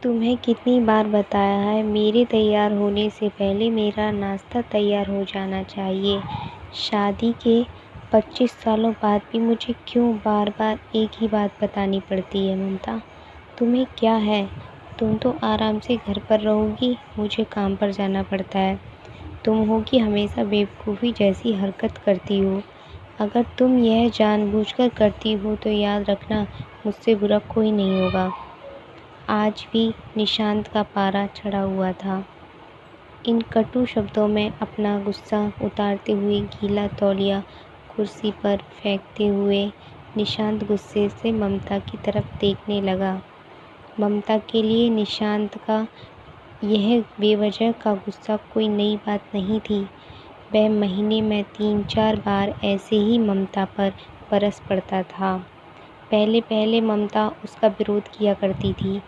तुम्हें कितनी बार बताया है मेरे तैयार होने से पहले मेरा नाश्ता तैयार हो जाना चाहिए। शादी के 25 सालों बाद भी मुझे क्यों बार बार एक ही बात बतानी पड़ती है ममता? तुम्हें क्या है? तुम तो आराम से घर पर रहोगी, मुझे काम पर जाना पड़ता है। तुम हो कि हमेशा बेवकूफ़ी जैसी हरकत करती हो। अगर तुम यह जानबूझकर करती हो तो याद रखना, मुझसे बुरा कोई नहीं होगा। आज भी निशांत का पारा चढ़ा हुआ था। इन कटु शब्दों में अपना गुस्सा उतारते हुए गीला तौलिया कुर्सी पर फेंकते हुए निशांत गुस्से से ममता की तरफ देखने लगा। ममता के लिए निशांत का यह बेवजह का गुस्सा कोई नई बात नहीं थी। वह महीने में 3-4 बार ऐसे ही ममता पर बरस पड़ता था। पहले पहले ममता उसका विरोध किया करती थी,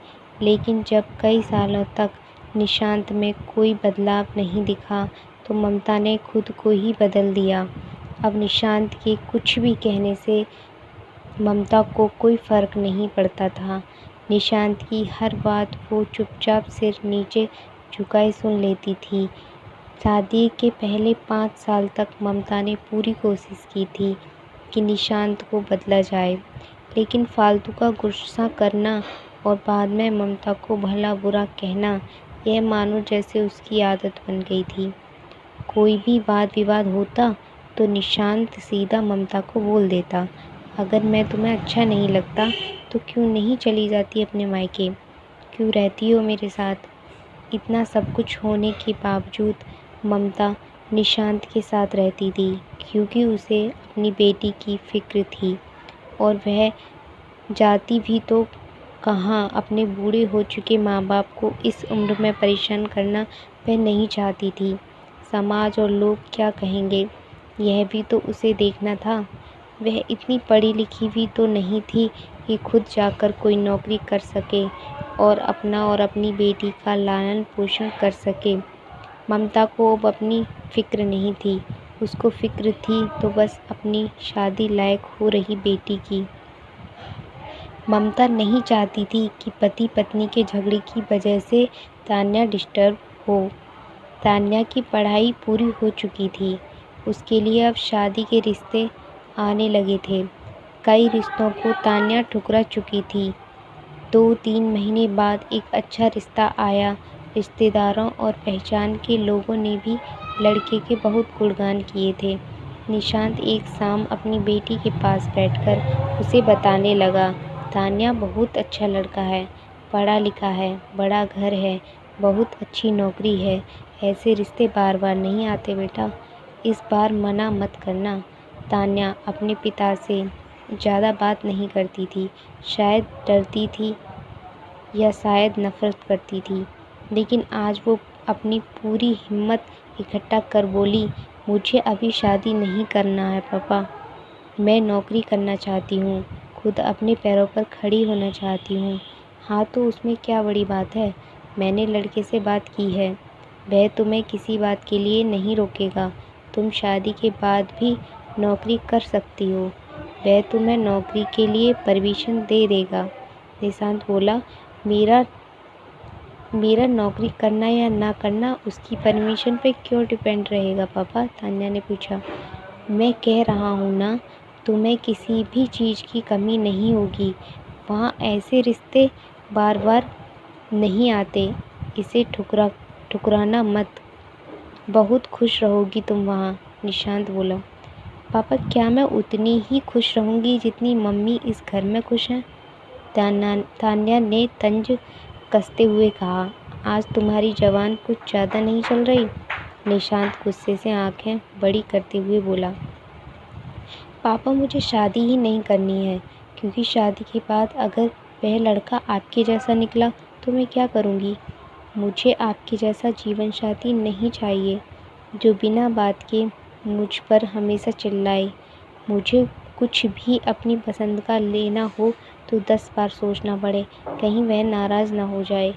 लेकिन जब कई सालों तक निशांत में कोई बदलाव नहीं दिखा तो ममता ने खुद को ही बदल दिया। अब निशांत के कुछ भी कहने से ममता को कोई फ़र्क नहीं पड़ता था। निशांत की हर बात वो चुपचाप सिर नीचे झुकाए सुन लेती थी। शादी के पहले 5 साल तक ममता ने पूरी कोशिश की थी कि निशांत को बदला जाए, लेकिन फालतू का गुस्सा करना और बाद में ममता को भला बुरा कहना, यह मानो जैसे उसकी आदत बन गई थी। कोई भी वाद विवाद होता तो निशांत सीधा ममता को बोल देता, अगर मैं तुम्हें अच्छा नहीं लगता तो क्यों नहीं चली जाती अपने मायके, क्यों रहती हो मेरे साथ? इतना सब कुछ होने के बावजूद ममता निशांत के साथ रहती थी, क्योंकि उसे अपनी बेटी की फिक्र थी। और वह जाती भी तो कहाँ, अपने बूढ़े हो चुके माँ बाप को इस उम्र में परेशान करना वह नहीं चाहती थी। समाज और लोग क्या कहेंगे, यह भी तो उसे देखना था। वह इतनी पढ़ी लिखी भी तो नहीं थी कि खुद जाकर कोई नौकरी कर सके और अपना और अपनी बेटी का लालन पोषण कर सके। ममता को अब अपनी फिक्र नहीं थी, उसको फिक्र थी तो बस अपनी शादी लायक हो रही बेटी की। ममता नहीं चाहती थी कि पति पत्नी के झगड़े की वजह से तान्या डिस्टर्ब हो। तान्या की पढ़ाई पूरी हो चुकी थी, उसके लिए अब शादी के रिश्ते आने लगे थे। कई रिश्तों को तान्या ठुकरा चुकी थी। 2-3 महीने बाद एक अच्छा रिश्ता आया। रिश्तेदारों और पहचान के लोगों ने भी लड़के के बहुत गुणगान किए थे। निशांत एक शाम अपनी बेटी के पास बैठकर उसे बताने लगा, तान्या बहुत अच्छा लड़का है, पढ़ा लिखा है, बड़ा घर है, बहुत अच्छी नौकरी है। ऐसे रिश्ते बार बार नहीं आते बेटा, इस बार मना मत करना। तान्या अपने पिता से ज़्यादा बात नहीं करती थी, शायद डरती थी या शायद नफ़रत करती थी, लेकिन आज वो अपनी पूरी हिम्मत इकट्ठा कर बोली, मुझे अभी शादी नहीं करना है पापा, मैं नौकरी करना चाहती हूँ, खुद अपने पैरों पर खड़ी होना चाहती हूँ। हाँ तो उसमें क्या बड़ी बात है, मैंने लड़के से बात की है, वह तुम्हें किसी बात के लिए नहीं रोकेगा। तुम शादी के बाद भी नौकरी कर सकती हो, वह तुम्हें नौकरी के लिए परमिशन दे देगा। निशांत बोला, मेरा मेरा नौकरी करना या ना करना उसकी परमिशन पे क्यों डिपेंड रहेगा पापा? तान्या ने पूछा। मैं कह रहा हूँ ना, तुम्हें किसी भी चीज़ की कमी नहीं होगी। वहाँ ऐसे रिश्ते बार बार नहीं आते, इसे ठुकराना मत। बहुत खुश रहोगी तुम वहाँ, निशांत बोला। पापा क्या मैं उतनी ही खुश रहूँगी जितनी मम्मी इस घर में खुश हैं? तान्या ने तंज कसते हुए कहा, आज तुम्हारी जबान कुछ ज़्यादा नहीं चल रही? निशांत गुस्से से आंखें बड़ी करते हुए बोला, पापा मुझे शादी ही नहीं करनी है, क्योंकि शादी के बाद अगर वह लड़का आपके जैसा निकला तो मैं क्या करूँगी? मुझे आपके जैसा जीवन साथी नहीं चाहिए, जो बिना बात के मुझ पर हमेशा चिल्लाए। मुझे कुछ भी अपनी पसंद का लेना हो तो 10 बार सोचना पड़े, कहीं वह नाराज़ ना हो जाए।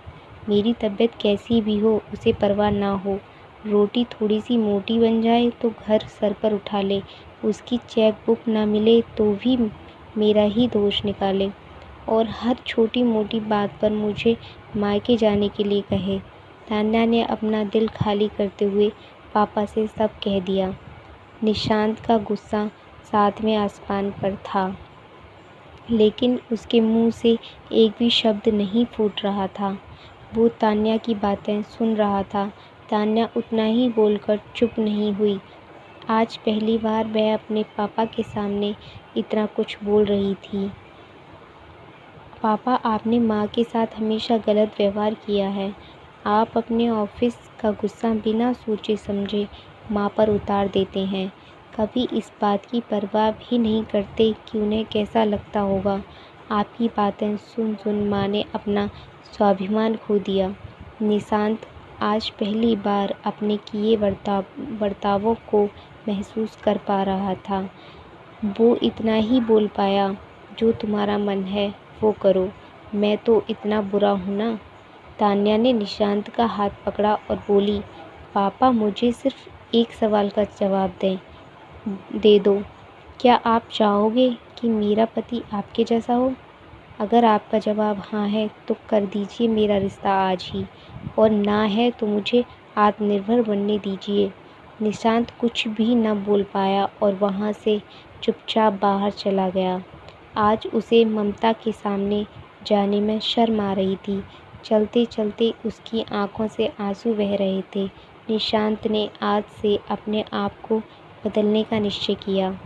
मेरी तबीयत कैसी भी हो उसे परवाह ना हो, रोटी थोड़ी सी मोटी बन जाए तो घर सर पर उठा ले, उसकी चेक बुक ना मिले तो भी मेरा ही दोष निकाले। और हर छोटी मोटी बात पर मुझे मायके जाने के लिए कहे। तान्या ने अपना दिल खाली करते हुए पापा से सब कह दिया। निशांत का गुस्सा सातवें आसमान पर था, लेकिन उसके मुंह से एक भी शब्द नहीं फूट रहा था। वो तान्या की बातें सुन रहा था। तान्या उतना ही बोलकर चुप नहीं हुई। आज पहली बार वह अपने पापा के सामने इतना कुछ बोल रही थी। पापा, आपने माँ के साथ हमेशा गलत व्यवहार किया है। आप अपने ऑफिस का गुस्सा बिना सोचे समझे माँ पर उतार देते हैं। कभी इस बात की परवाह भी नहीं करते कि उन्हें कैसा लगता होगा। आपकी बातें सुन सुन माँ ने अपना स्वाभिमान खो दिया। निशांत आज पहली बार अपने किए बर्तावों को महसूस कर पा रहा था। वो इतना ही बोल पाया, जो तुम्हारा मन है वो करो, मैं तो इतना बुरा हूँ ना। तान्या ने निशांत का हाथ पकड़ा और बोली, पापा, मुझे सिर्फ एक सवाल का जवाब दे दो। क्या आप चाहोगे कि मेरा पति आपके जैसा हो? अगर आपका जवाब हाँ है तो कर दीजिए मेरा रिश्ता आज ही, और ना है तो मुझे आत्मनिर्भर बनने दीजिए। निशांत कुछ भी न बोल पाया और वहाँ से चुपचाप बाहर चला गया। आज उसे ममता के सामने जाने में शर्म आ रही थी। चलते चलते उसकी आंखों से आंसू बह रहे थे। निशांत ने आज से अपने आप को बदलने का निश्चय किया।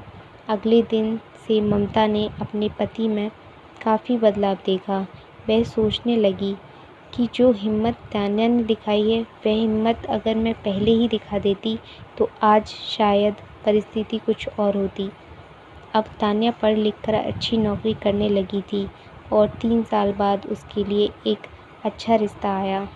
अगले दिन से ममता ने अपने पति में काफ़ी बदलाव देखा। वह सोचने लगी कि जो हिम्मत तान्या ने दिखाई है, वह हिम्मत अगर मैं पहले ही दिखा देती तो आज शायद परिस्थिति कुछ और होती। अब तान्या पढ़ लिख कर अच्छी नौकरी करने लगी थी और 3 साल बाद उसके लिए एक अच्छा रिश्ता आया।